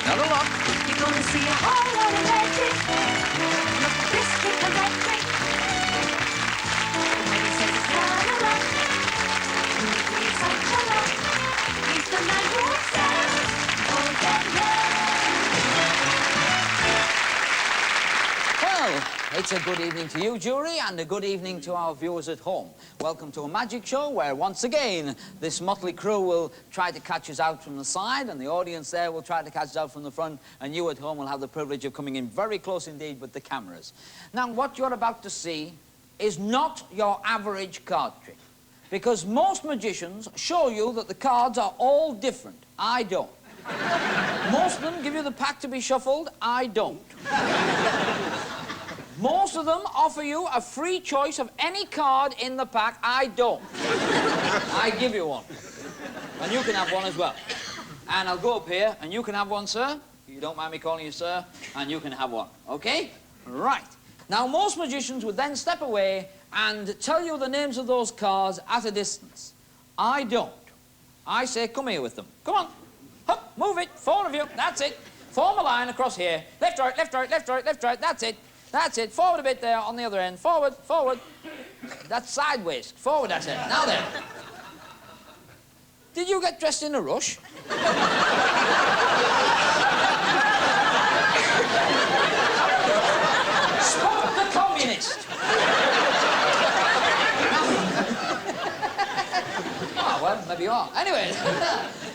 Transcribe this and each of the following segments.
Another look. You're gonna see a whole lot of magic. Look at this trick of that trick. When he says it's not a lot, it's such a lot. He's the man who excels all day long. Well, it's a good evening to you, jury, and a good evening to our viewers at home. Welcome to a magic show where, once again, this motley crew will try to catch us out from the side, and the audience there will try to catch us out from the front, and you at home will have the privilege of coming in very close indeed with the cameras. Now, what you're about to see is not your average card trick, because most magicians show you that the cards are all different. I don't. Most of them give you the pack to be shuffled. I don't. Most of them offer you a free choice of any card in the pack. I don't. I give you one. And you can have one as well. And I'll go up here, and you can have one, sir. You don't mind me calling you sir. And you can have one, OK? Right. Now, most magicians would then step away and tell you the names of those cards at a distance. I don't. I say, come here with them. Come on. Hup, move it. 4 of you. That's it. Form a line across here. Left, right, left, right, left, right, left, right. That's it. That's it. Forward a bit there on the other end. Forward, forward. That's sideways. Forward, that's it. Now then. Did you get dressed in a rush? Spot the communist. Oh, well, maybe you are. Anyway,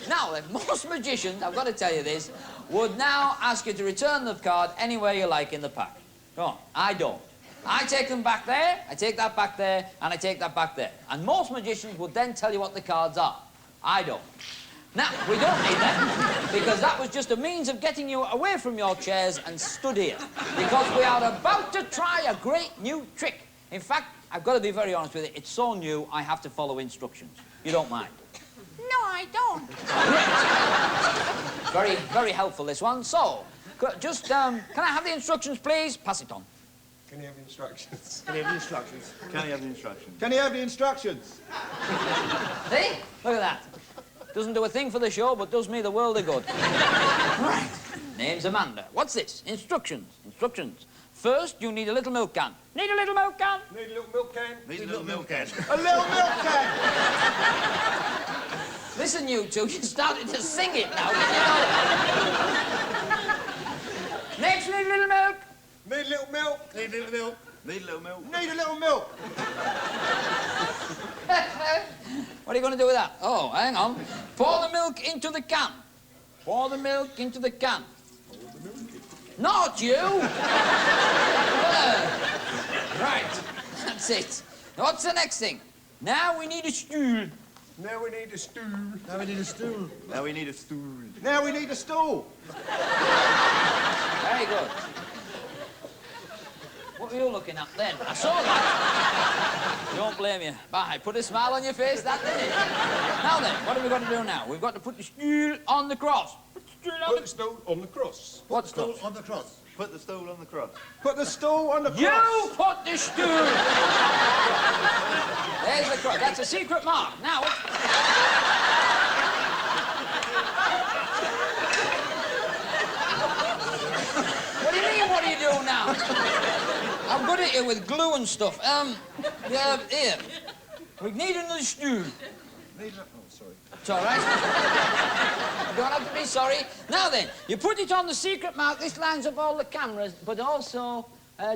now then, most magicians, I've got to tell you this, would now ask you to return the card anywhere you like in the pack. Go on. I don't. I take them back there, I take that back there, and I take that back there. And most magicians would then tell you what the cards are. I don't. Now, we don't need that, because that was just a means of getting you away from your chairs and stood here. Because we are about to try a great new trick. In fact, I've got to be very honest with you, it's so new, I have to follow instructions. You don't mind? No, I don't. Great. Very, very helpful, this one. So, just, can I have the instructions, please? Pass it on. Can you have the instructions? Can you have the instructions? Can you have the instructions? Can you have the instructions? See? Look at that. Doesn't do a thing for the show, but does me the world of good. Right. Name's Amanda. What's this? Instructions. Instructions. First, you need a little milk can. Need a little milk can? Need a little milk can? Need a little milk can. A little milk can! Listen, you two, you started to sing it now, did you know? Next, need a little milk. Need a little milk? Need a little milk. Need a little milk. Need a little milk! What are you going to do with that? Oh, hang on. Pour the milk into the can. Pour the milk into the can. Not you! Right, that's it. What's the next thing? Now we need a stool. Now we need a stool. Now we need a stool. Now we need a stool. Now we need a stool. Very good. What were you looking at then? I saw that. Don't blame you. Bye. Put a smile on your face, that did it. Now then, what have we got to do now? We've got to put the stool on the cross. Put the stool on the cross. What Stool cross? on the cross. Put the stool on the cross. Put the stool on the cross. You put the stool! There's the cross. That's a secret mark. Now, what do you mean, what do you do now? I'm good at it with glue and stuff. Yeah, here. We need another stool. Oh, sorry. It's all right. You don't have to be sorry. Now then, you put it on the secret mark. This lines up all the cameras, but also,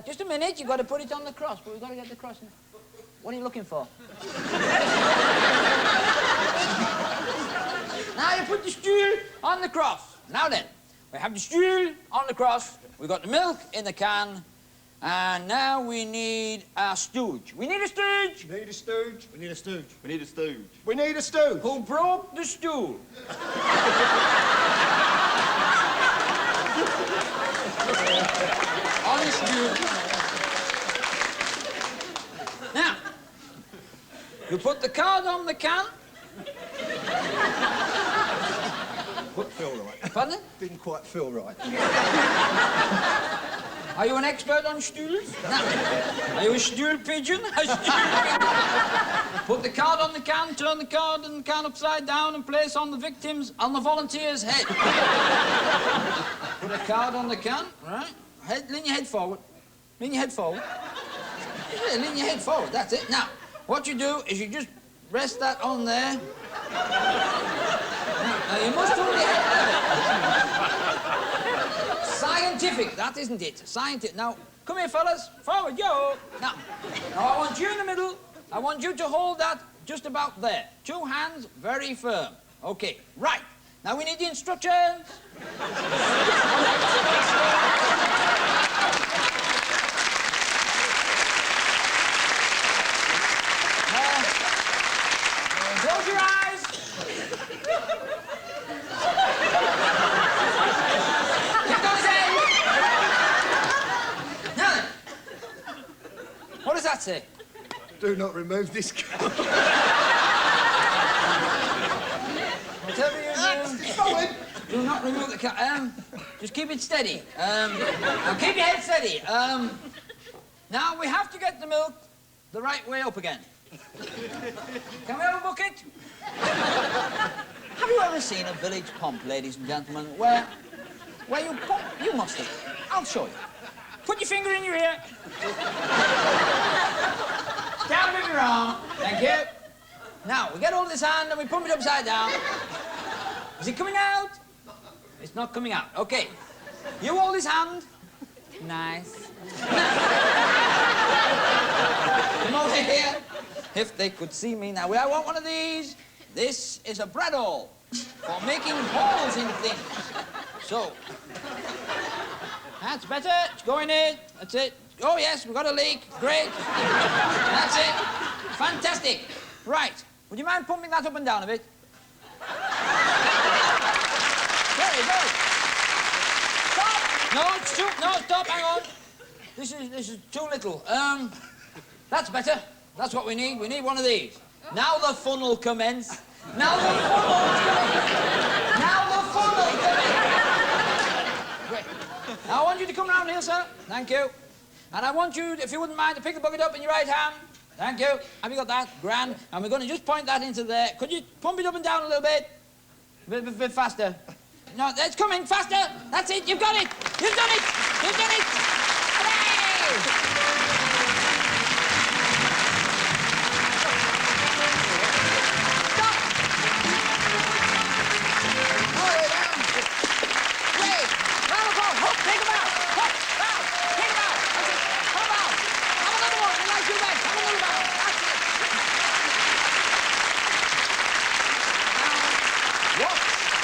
just a minute, you've got to put it on the cross, but we've got to get the cross in. What are you looking for? Now you put the stool on the cross. Now then, we have the stool on the cross, we've got the milk in the can, and now we need a stooge. We need a stooge! Need a stooge. We need a stooge. We need a stooge. We need a stooge. Who broke the stool? On the stool. Now, you put the card on the can. Didn't feel right. Pardon? Didn't quite feel right. Are you an expert on stools? No. Are you a stool pigeon? A stool pigeon. Put the card on the can, turn the card and the can upside down and place on the volunteer's head. Put a card on the can, right? Lean your head forward. Lean your head forward. Yeah, lean your head forward, that's it. Now, what you do is you just rest that on there. Now, you must hold your head level. Scientific, that isn't it? Scientific. Now, come here, fellas. Forward, yo. Now, I want you in the middle. I want you to hold that just about there. 2 hands, very firm. Okay, right. Now, we need the instructions. Close your eyes. Keep those in. Now then. What does that say? Do not remove this card. Whatever you do, do not remove the card. Just keep it steady. Now keep your head steady. Now we have to get the milk the right way up again. Can we have a bucket? Have you ever seen a village pump, ladies and gentlemen, where you pump? You must have. I'll show you. Put your finger in your ear. Stand with your arm. Thank you. Now, we get hold of this hand and we pump it upside down. Is it coming out? It's not coming out. Okay. You hold his hand. Nice. Come over here. If they could see me now. I want one of these. This is a bread awl for making holes in things. So, that's better. It's going in. That's it. Oh, yes, we've got a leak. Great. That's it. Fantastic. Right. Would you mind pumping that up and down a bit? Very good. Stop. No, it's too... No, stop. Hang on. This is too little. That's better. That's what we need. We need one of these. Now the fun will commence. Now the fun will commence. Now the fun will commence. Great. Now I want you to come round here, sir. Thank you. And I want you, if you wouldn't mind, to pick the bucket up in your right hand. Thank you. Have you got that? Grand. And we're going to just point that into there. Could you pump it up and down a little bit? A bit faster. No, it's coming. Faster. That's it. You've got it. You've done it. You've done it. Hooray!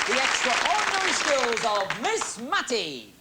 The extraordinary skills of Miss Matty.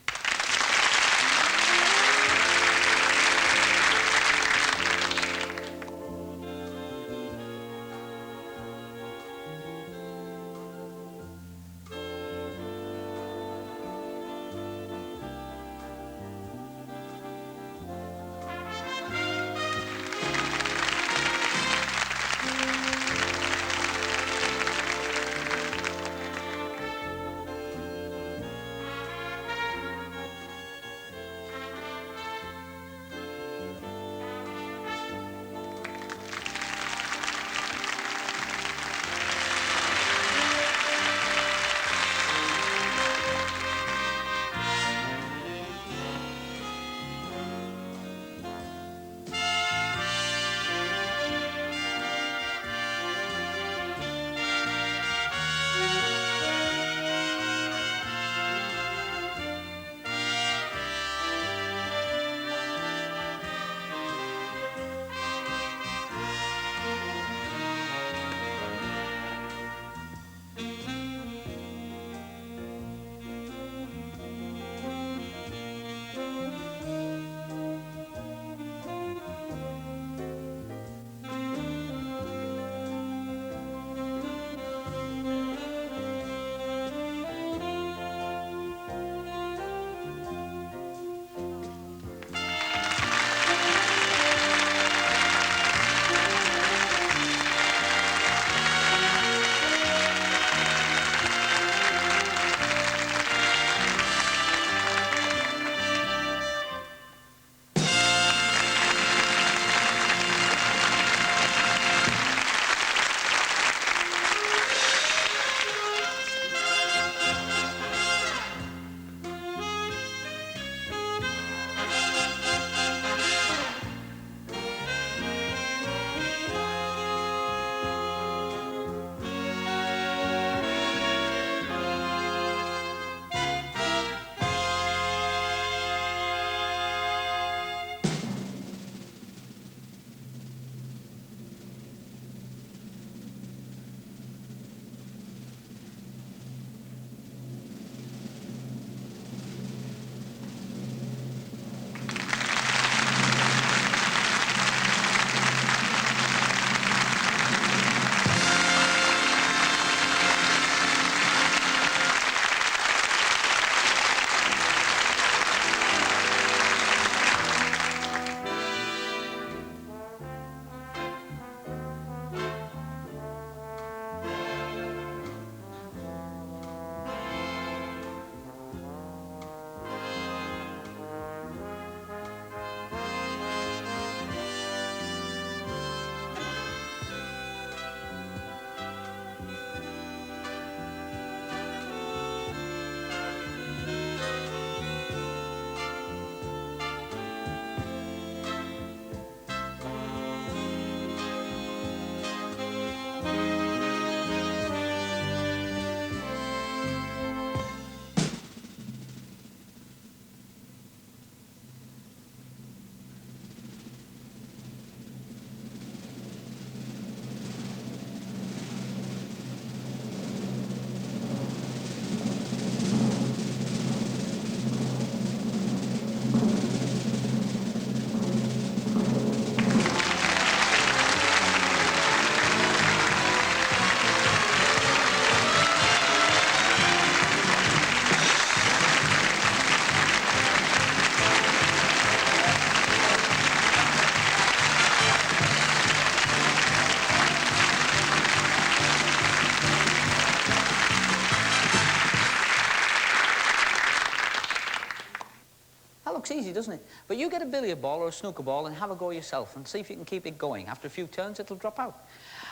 doesn't it? But you get a billiard ball or a snooker ball and have a go yourself and see if you can keep it going. After a few turns, it'll drop out.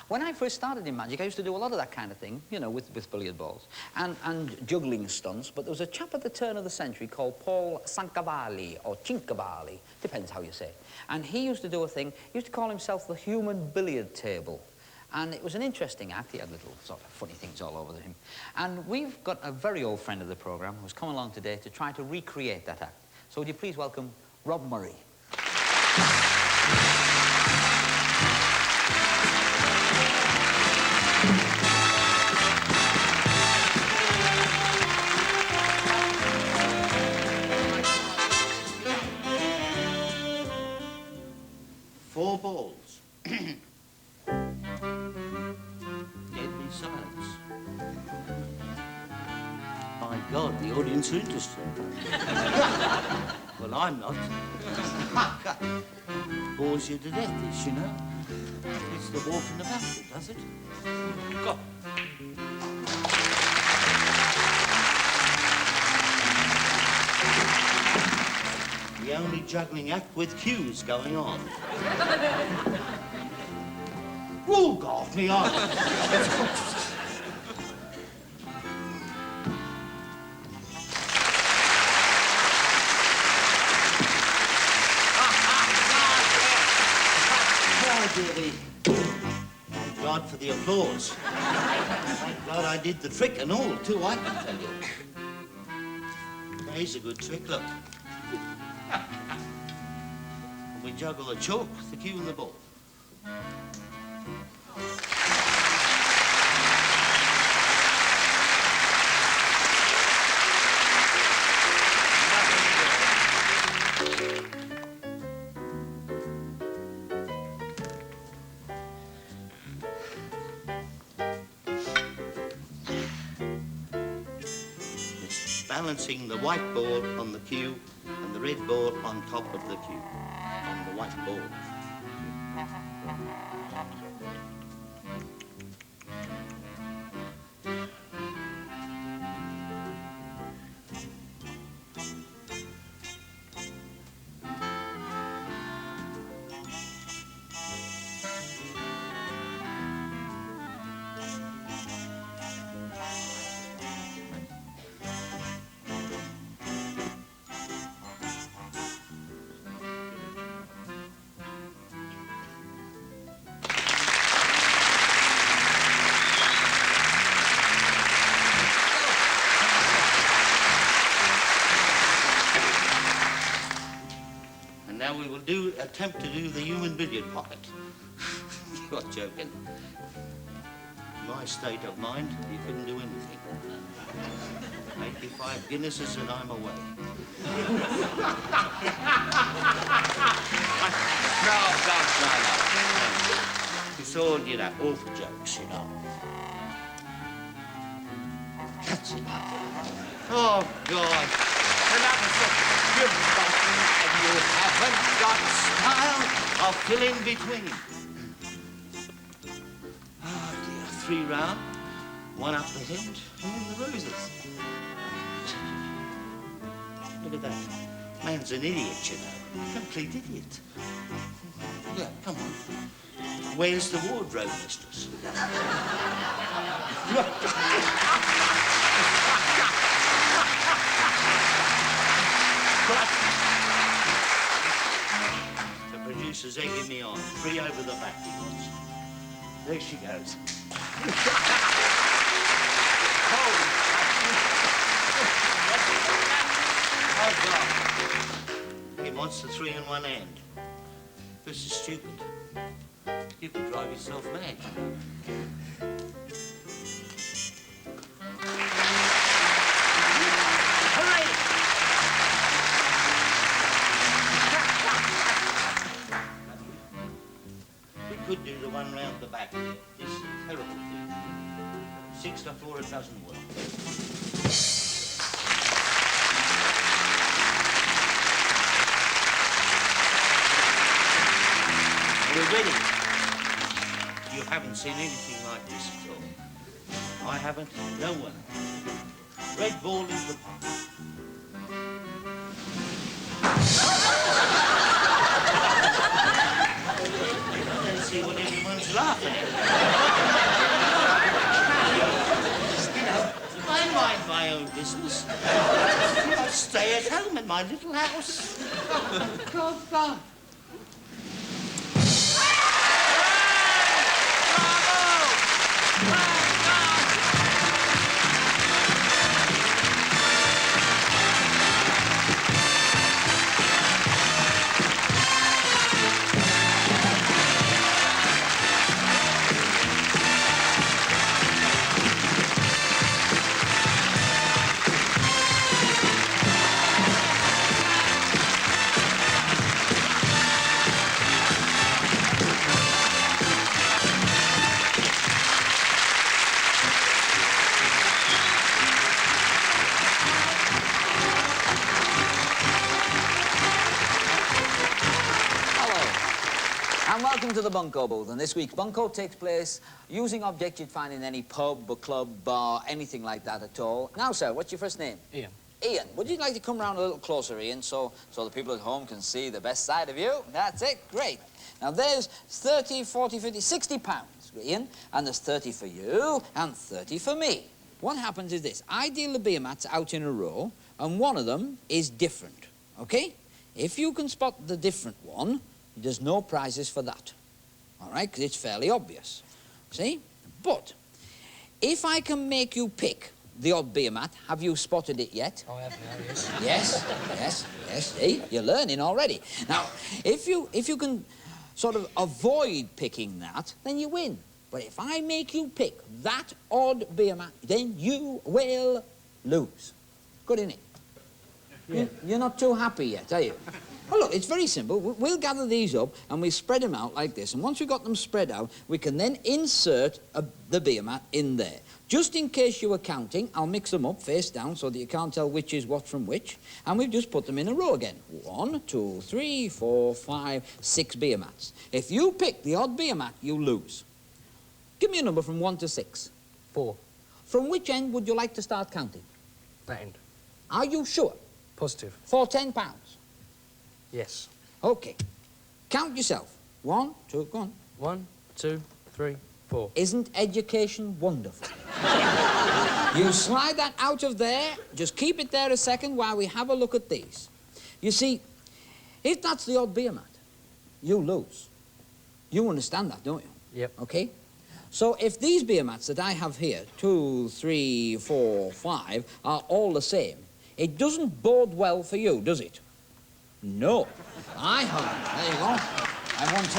When I first started in magic, I used to do a lot of that kind of thing, you know, with billiard balls and juggling stunts. But there was a chap at the turn of the century called Paul Sancavalli or Cincavalli, depends how you say it. And he used to do a thing, he used to call himself the human billiard table. And it was an interesting act. He had little sort of funny things all over him. And we've got a very old friend of the programme who's come along today to try to recreate that act. So would you please welcome Rob Murray. 4 balls. Deadly silence. My God, the audience are interested. Well, I'm not. Bores you to death, this, you know. It's the walking about it, does it? God. The only juggling act with cues going on. Oh, God, me eyes. Thank God for the applause. Thank God I did the trick and all, too, I can tell you. Here's a good trick, look. We juggle the chalk, the cue and the ball. It's balancing the white ball on the cue and the red ball on top of the cue. On the white ball. Now we will attempt to do the human billiard pocket. You're joking. In my state of mind, you couldn't do anything. 85 Guinnesses and I'm away. No. It's all, you know, all for jokes, you know. That's it. Oh, God. And that was such good button, and you haven't got style of filling between. Oh, dear. 3 round, 1 up the hint, and in the roses. Look at that. Man's an idiot, you know. Complete idiot. Yeah, come on. Where's the wardrobe, mistress? The producer's egging me on. 3 over the back, he wants. There she goes. Oh, God. He wants the 3 in one hand. This is stupid. You can drive yourself mad. Could do the 1 round the back here. This is a terrible thing. 6 to 4, it doesn't work. We're ready. You haven't seen anything like this at all. I haven't. No one. Red ball in the... Let's see what everyone's laughing at. You know, I mind my own business. I stay at home in my little house. Bye. And welcome to the Bunko booth. And this week's Bunko takes place using objects you'd find in any pub or club, bar, anything like that at all. Now, sir, what's your first name? Ian. Ian, would you like to come round a little closer, Ian, so the people at home can see the best side of you? That's it, great. Now, there's 30, 40, 50, 60 pounds, Ian, and there's 30 for you and 30 for me. What happens is this. I deal the beer mats out in a row, and one of them is different, OK? If you can spot the different one, there's no prizes for that, all right, because it's fairly obvious, see? But if I can make you pick the odd beer mat, have you spotted it yet? I have now, Yes, yes. yes, see, you're learning already. Now, if you can sort of avoid picking that, then you win. But if I make you pick that odd beer mat, then you will lose. Good, innit? Yeah. You're not too happy yet, are you? Well, look, it's very simple. We'll gather these up and we'll spread them out like this. And once we've got them spread out, we can then insert the beer mat in there. Just in case you were counting, I'll mix them up face down so that you can't tell which is what from which. And we've just put them in a row again. 1, 2, 3, 4, 5, 6 beer mats. If you pick the odd beer mat, you lose. Give me a number from 1 to 6. 4. From which end would you like to start counting? That end. Are you sure? Positive. For £10. Yes. OK. Count yourself. 1, 2, go on. 1, 2, 3, 4. Isn't education wonderful? You slide that out of there. Just keep it there a second while we have a look at these. You see, if that's the odd beer mat, you lose. You understand that, don't you? Yep. OK? So if these beer mats that I have here, 2, 3, 4, 5, are all the same, it doesn't bode well for you, does it? No. I haven't. There you go. I've won £10.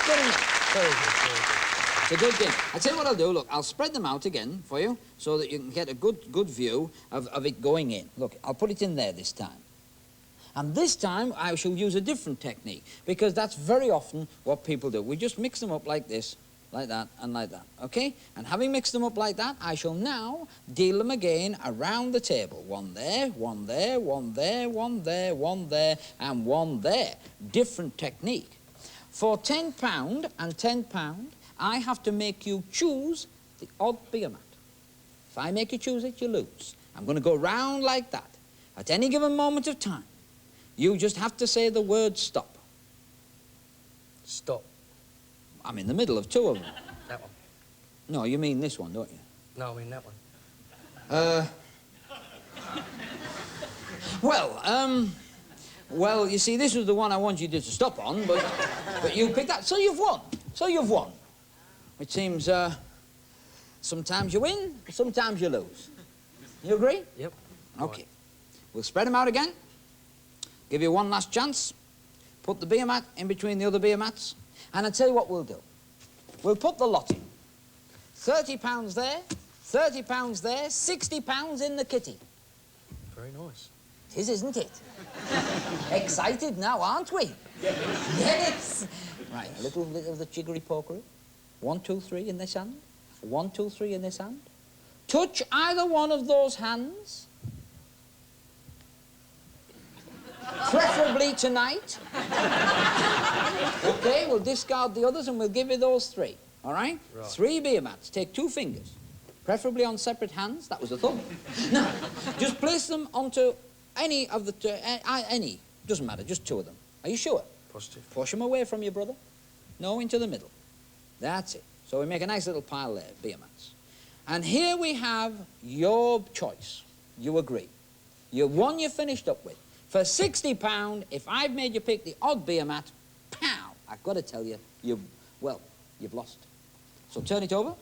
Good enough. Very good, very good. It's a good game. I'll tell you what I'll do. Look, I'll spread them out again for you so that you can get a good view of it going in. Look, I'll put it in there this time. And this time, I shall use a different technique, because that's very often what people do. We just mix them up like this, like that, and like that, OK? And having mixed them up like that, I shall now deal them again around the table. One there, one there, one there, one there, one there, and one there. Different technique. For £10 and £10, I have to make you choose the odd beer mat. If I make you choose it, you lose. I'm going to go round like that. At any given moment of time, you just have to say the word stop. Stop. I'm in the middle of 2 of them. That one. No, you mean this one, don't you? No, I mean that one. Well, you see, this was the one I wanted you to stop on, but you picked that. So you've won. So you've won. Which seems, sometimes you win, sometimes you lose. You agree? Yep. OK. Right. We'll spread them out again. Give you one last chance. Put the beer mat in between the other beer mats. And I'll tell you what we'll do. We'll put the lot in. £30 there, £30 there, £60 in the kitty. Very nice. It is, isn't it? Excited now, aren't we? Yes. Right, a little bit of the jiggery pokery. 1, 2, 3 in this hand. 1, 2, 3 in this hand. Touch either one of those hands. Preferably tonight. OK, we'll discard the others and we'll give you those 3. All right? Right. 3 beer mats. Take 2 fingers. preferably on separate hands. That was the thought. Now, just place them onto any of the... any. Doesn't matter, just 2 of them. Are you sure? Positive. Push them away from your brother. No, into the middle. That's it. So we make a nice little pile there, beer mats. And here we have your choice. You agree. Your one you finished up with. For £60, if I've made you pick the odd beer mat, pow! I've got to tell you, you've lost. So turn it over.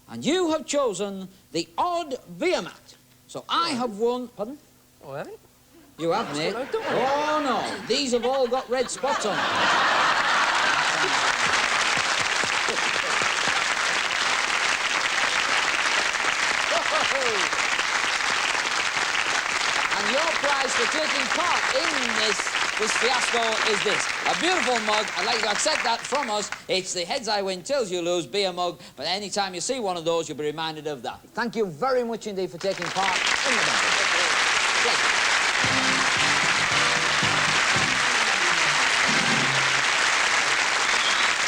And you have chosen the odd beer mat. So I have won... Pardon? Oh, have it? You have, mate. Well, don't worry. Oh, no. These have all got red spots on them. And your prize for taking part in this fiasco is this. A beautiful mug. I'd like you to accept that from us. It's the Heads I Win, Tails You Lose beer mug. But any time you see one of those, you'll be reminded of that. Thank you very much indeed for taking part in the game. Pleasure.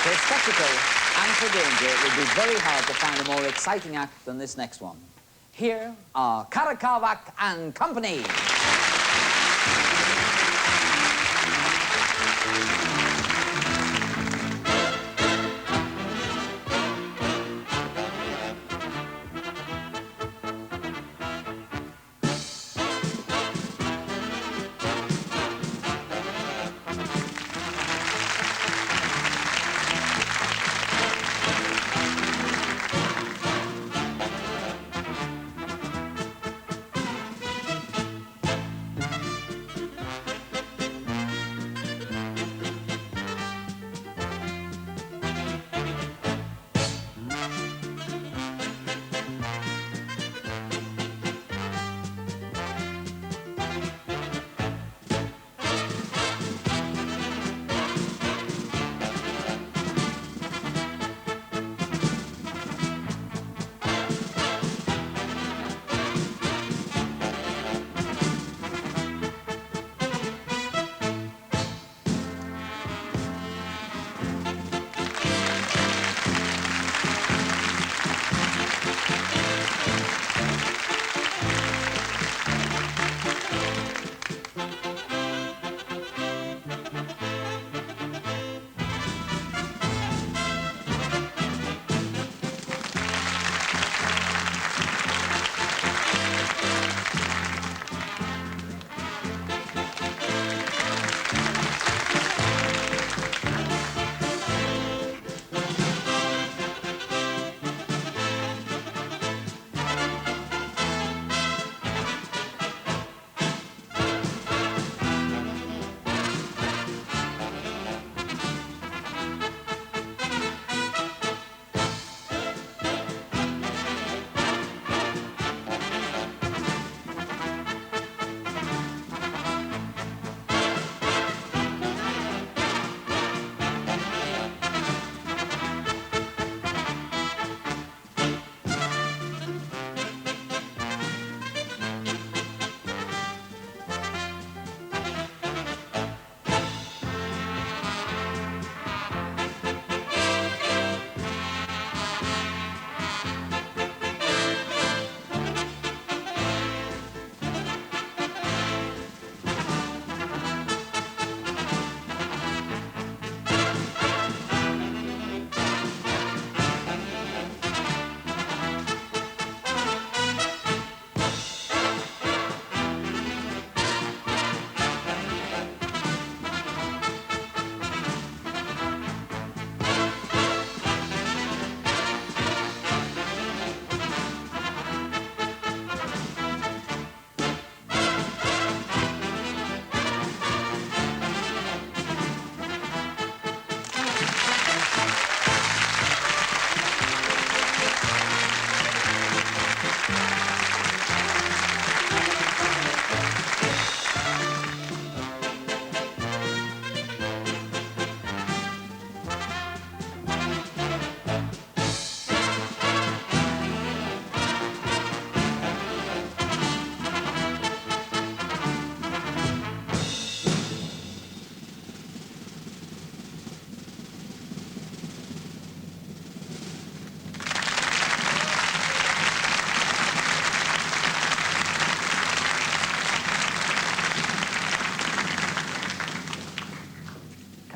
For spectacle and for danger, it would be very hard to find a more exciting act than this next one. Here are Karakavak and Company.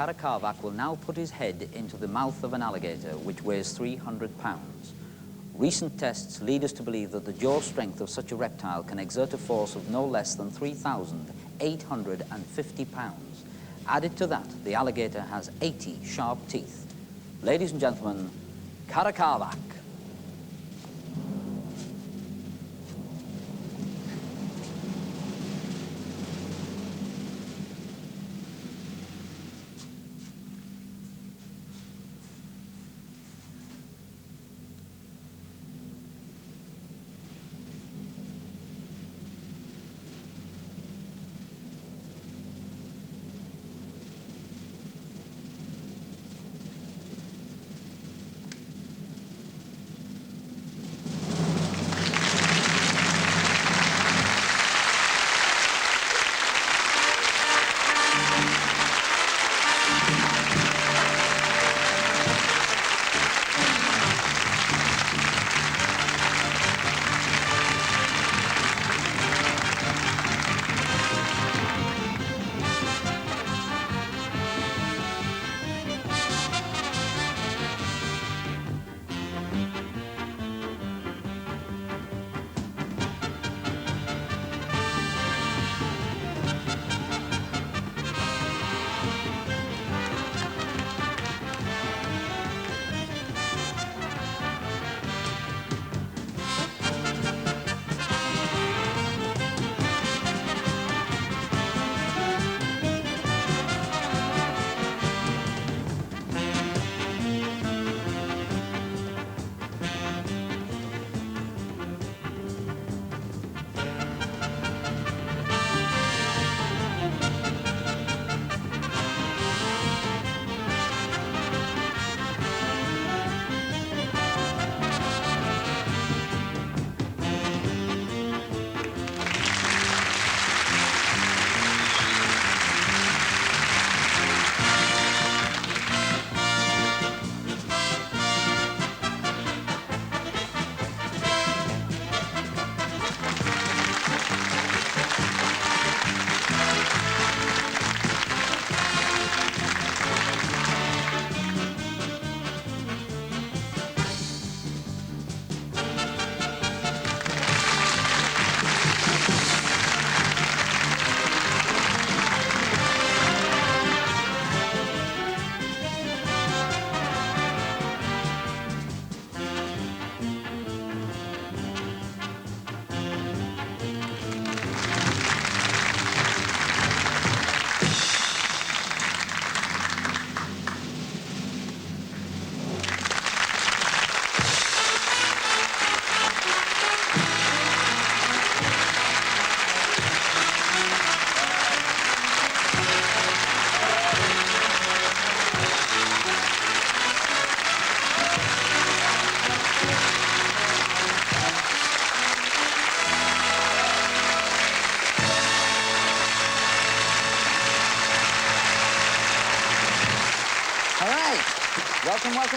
Karakavak will now put his head into the mouth of an alligator, which weighs 300 pounds. Recent tests lead us to believe that the jaw strength of such a reptile can exert a force of no less than 3,850 pounds. Added to that, the alligator has 80 sharp teeth. Ladies and gentlemen, Karakavak.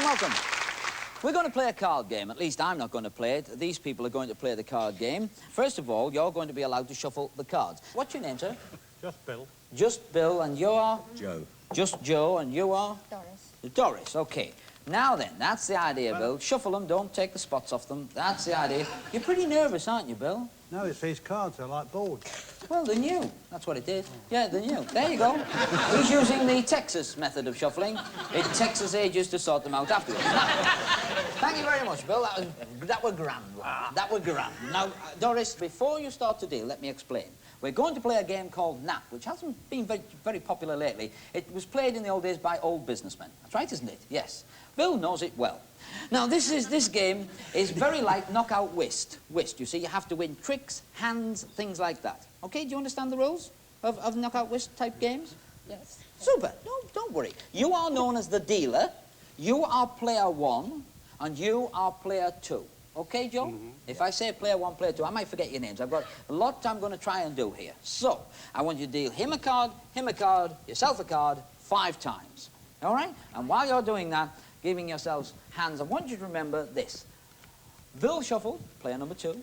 Welcome. We're going to play a card game. At least I'm not going to play it. These people are going to play the card game. First of all, you're going to be allowed to shuffle the cards. What's your name, sir? Just Bill. Just Bill, and you are? Joe. Just Joe, and you are? Doris. Doris, okay. Now then, that's the idea, Bill. Shuffle them, don't take the spots off them. That's the idea. You're pretty nervous, aren't you, Bill? No, it's these cards. They're like boards. Well, they're new. That's what it is. Yeah, they're new. There you go. He's using the Texas method of shuffling. It takes us ages to sort them out afterwards. Thank you very much, Bill. That were grand. That were grand. Now, Doris, before you start to deal, let me explain. We're going to play a game called Nap, which hasn't been very popular lately. It was played in the old days by old businessmen. That's right, isn't it? Yes. Bill knows it well. Now, this game is very like knockout whist. Whist, you see, you have to win tricks, hands, things like that. Okay, do you understand the rules of knockout whist type games? Yes. Super. No, don't worry. You are known as the dealer, you are player one, and you are player two. Okay, Joe? Mm-hmm. If I say player one, player two, I might forget your names. I've got a lot I'm going to try and do here. So, I want you to deal him a card, yourself a card, 5 times. All right? And while you're doing that, giving yourselves hands, I want you to remember this. Bill shuffled, player number 2.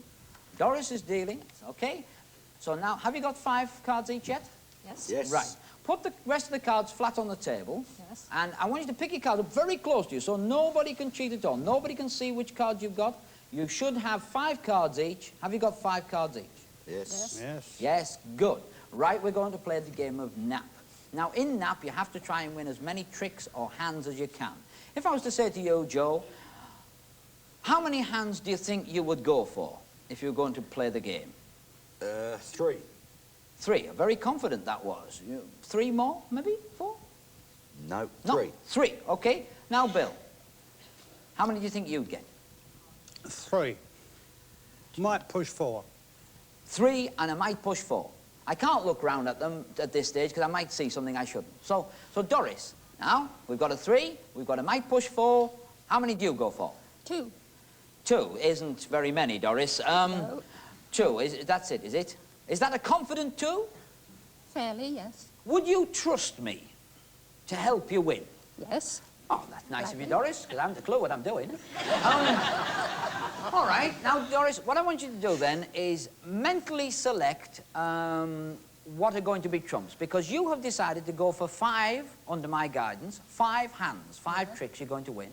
Doris is dealing, okay? So now, have you got 5 cards each yet? Yes. Yes. Right. put the rest of the cards flat on the table. Yes. And I want you to pick your card up very close to you so nobody can cheat at all. Nobody can see which card you've got. You should have 5 cards each. Have you got 5 cards each? Yes. Yes. Yes, good. Right, we're going to play the game of nap. Now, in nap, you have to try and win as many tricks or hands as you can. If I was to say to you, Joe, how many hands do you think you would go for if you were going to play the game? 3. 3. Very confident that was. 3 more, maybe? 4? No, No, 3. 3, okay. Now, Bill, how many do you think you'd get? 3. Might push 4. 3, and I might push 4. I can't look round at them at this stage because I might see something I shouldn't. So Doris, now, we've got a 3, we've got a might push 4. How many do you go for? 2. 2 isn't very many, Doris. No. 2, that's it, is it? Is that a confident 2? Fairly, yes. Would you trust me to help you win? Yes. Oh, that's nice of you, Gladly. Doris, because I haven't a clue what I'm doing. All right, now, Doris, what I want you to do then is mentally select what are going to be trumps, because you have decided to go for 5, under my guidance, 5 hands, 5 tricks you're going to win.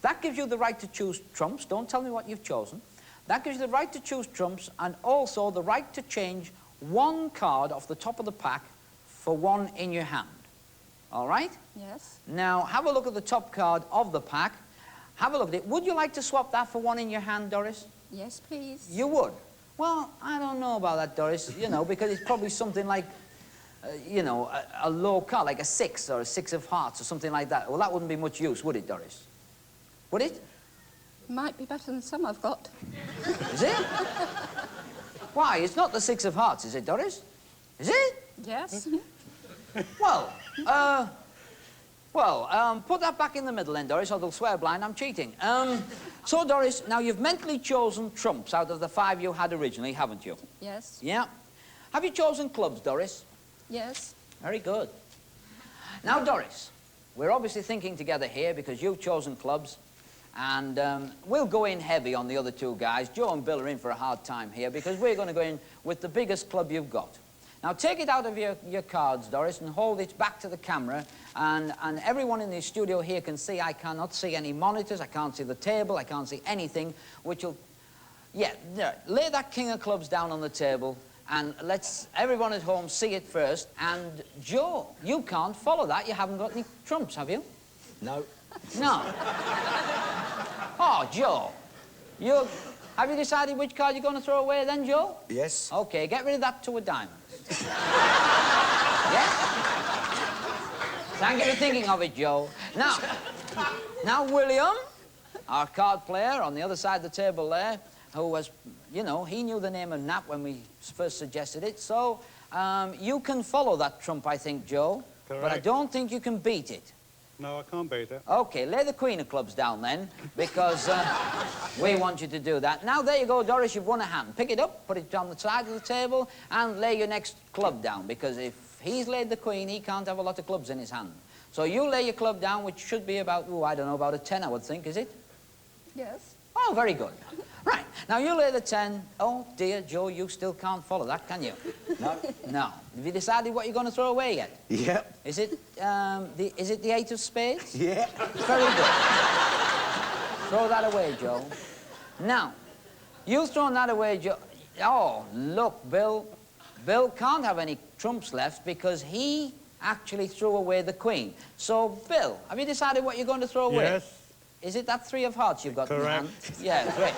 That gives you the right to choose trumps. Don't tell me what you've chosen. That gives you the right to choose trumps and also the right to change 1 card off the top of the pack for 1 in your hand. All right? Yes. Now, have a look at the top card of the pack. Have a look at it. Would you like to swap that for 1 in your hand, Doris? Yes, please. You would? Well, I don't know about that, Doris, you know, because it's probably something like, you know, a low card, like a 6 or a 6 of hearts or something like that. Well, that wouldn't be much use, would it, Doris? Would it? Might be better than some I've got. Is it? Why? It's not the 6 of hearts, is it, Doris? Is it? Yes. Well, put that back in the middle then, Doris, or they'll swear blind I'm cheating. So, Doris, now you've mentally chosen trumps out of the 5 you had originally, haven't you? Yes. Yeah. Have you chosen clubs, Doris? Yes. Very good. Now, Doris, we're obviously thinking together here because you've chosen clubs, and we'll go in heavy on the other 2 guys. Joe and Bill are in for a hard time here because we're going to go in with the biggest club you've got. Now, take it out of your cards, Doris, and hold it back to the camera, and everyone in the studio here can see. I cannot see any monitors, I can't see the table, I can't see anything, which will... Yeah, there. Lay that king of clubs down on the table, and let's everyone at home see it first. And, Joe, you can't follow that. You haven't got any trumps, have you? No. No. Oh, Joe, have you decided which card you're going to throw away then, Joe? Yes. Okay, get rid of that 2 of diamonds. Yes? Thank you for thinking of it, Joe. Now, William, our card player on the other side of the table there, who was, you know, he knew the name of nap when we first suggested it, so you can follow that trump, I think, Joe. Correct. But I don't think you can beat it. No, I can't beat it. Okay, lay the queen of clubs down then, because we want you to do that. Now, there you go, Doris, you've won a hand. Pick it up, put it on the side of the table, and lay your next club down, because if he's laid the queen, he can't have a lot of clubs in his hand. So you lay your club down, which should be about, oh, I don't know, about a 10, I would think, is it? Yes. Oh, very good. Right, now you lay the 10. Oh, dear, Joe, you still can't follow that, can you? No. No. Have you decided what you're going to throw away yet? Yep. Is it the 8 of spades? Yeah. Very good. Throw that away, Joe. Now, you've thrown that away, Joe. Oh, look, Bill. Bill can't have any trumps left because he actually threw away the queen. So, Bill, have you decided what you're going to throw away? Yes. Is it that 3 of hearts you've got in your hand? Correct. Yeah, great.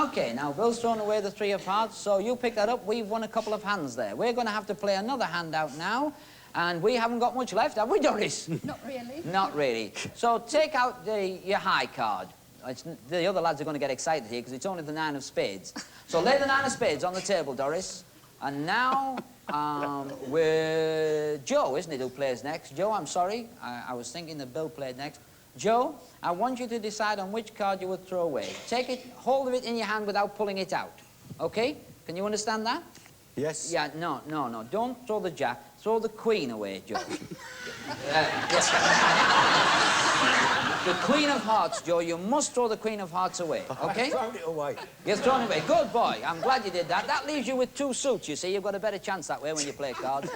Okay, now Bill's thrown away the 3 of hearts, so you pick that up. We've won a couple of hands there. We're going to have to play another hand out now, and we haven't got much left, have we, Doris? Not really. Not really. So take out your high card. The other lads are going to get excited here because it's only the 9 of spades. So lay the 9 of spades on the table, Doris. And now we're Joe, isn't it, who plays next? Joe, I'm sorry. I was thinking that Bill played next. Joe, I want you to decide on which card you would throw away. Take it, hold of it in your hand without pulling it out. Okay? Can you understand that? Yes. Yeah, no. Don't throw the jack. Throw the queen away, Joe. Yes. The Queen of Hearts, Joe. You must throw the Queen of Hearts away, OK? I've thrown it away. You've thrown it away. Good boy. I'm glad you did that. That leaves you with 2 suits, you see. You've got a better chance that way when you play cards.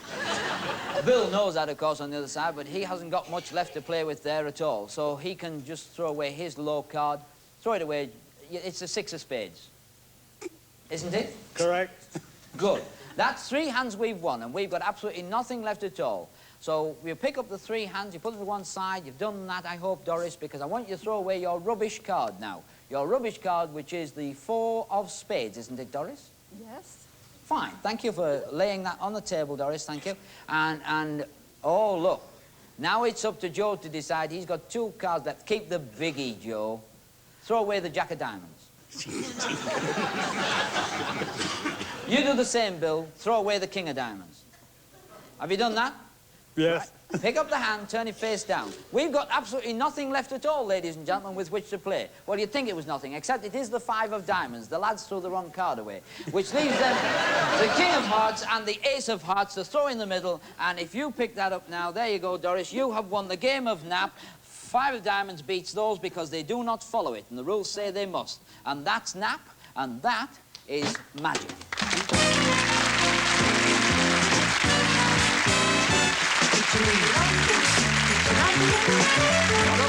Bill knows that, of course, on the other side, but he hasn't got much left to play with there at all. So he can just throw away his low card. Throw it away. It's a 6 of spades. Isn't it? Correct. Good. That's 3 hands we've won, and we've got absolutely nothing left at all. So you pick up the 3 hands, you put them to one side. You've done that, I hope, Doris, because I want you to throw away your rubbish card now. Your rubbish card, which is the 4 of spades, isn't it, Doris? Yes. Fine. Thank you for laying that on the table, Doris. Thank you. And oh, look. Now it's up to Joe to decide. He's got 2 cards left. Keep the biggie, Joe. Throw away the Jack of Diamonds. You do the same, Bill. Throw away the King of Diamonds. Have you done that? Yes. Pick up the hand, turn it face down. We've got absolutely nothing left at all, ladies and gentlemen, with which to play. Well, you'd think it was nothing, except it is the 5 of diamonds. The lads threw the wrong card away, which leaves them the King of Hearts and the Ace of Hearts to throw in the middle. And if you pick that up now, there you go, Doris. You have won the game of Nap. 5 of diamonds beats those because they do not follow it, and the rules say they must. And that's Nap, and that is magic. Thank you.